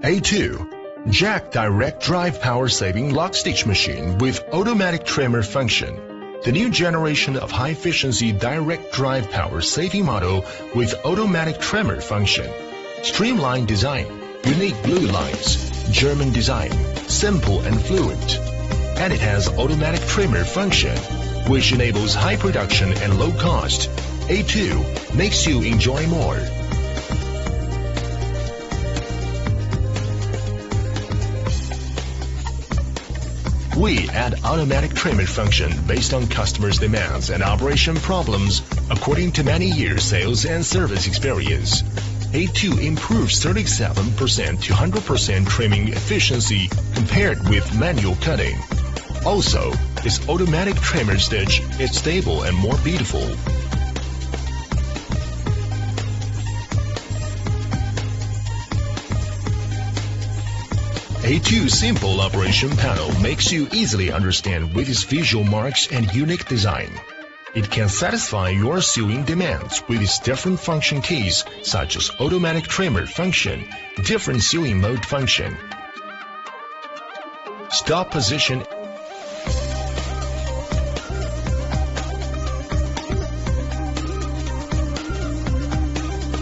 A2 Jack Direct Drive Power Saving Lock Stitch Machine with Automatic Trimmer Function. The new generation of high-efficiency direct drive power saving model with automatic trimmer function. Streamlined design, unique blue lines, German design, simple and fluent. And it has automatic trimmer function, which enables high production and low cost. A2 makes you enjoy more. We add automatic trimmer function based on customers' demands and operation problems according to many years sales and service experience. A2 improves 37% to 100% trimming efficiency compared with manual cutting. Also, its automatic trimmer stitch is stable and more beautiful. A2 simple operation panel makes you easily understand with its visual marks and unique design. It can satisfy your sewing demands with its different function keys such as automatic trimmer function, different sewing mode function, stop position,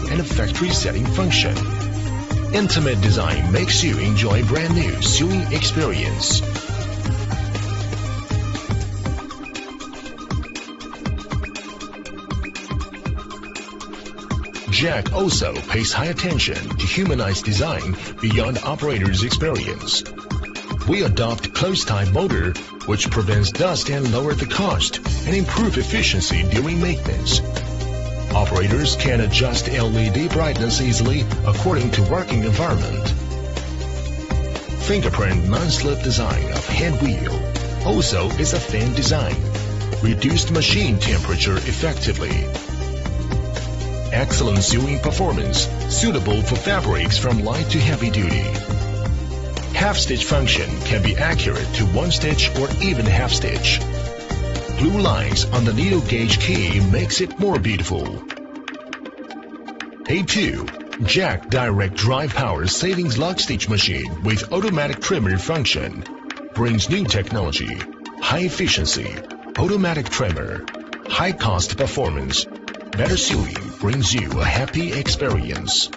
and a factory setting function. Intimate design makes you enjoy brand new sewing experience. Jack also pays high attention to humanized design beyond operator's experience. We adopt closed-type motor, which prevents dust and lower the cost and improve efficiency during maintenance. Operators can adjust LED brightness easily according to working environment. Fingerprint non-slip design of hand wheel also is a thin design. Reduced machine temperature effectively. Excellent sewing performance, suitable for fabrics from light to heavy duty. Half-stitch function can be accurate to one stitch or even half-stitch. Blue lines on the needle gauge key makes it more beautiful. A2 Jack Direct Drive Power Savings Lock Stitch Machine with automatic trimmer function brings new technology, high efficiency, automatic trimmer, high cost performance. Better sewing brings you a happy experience.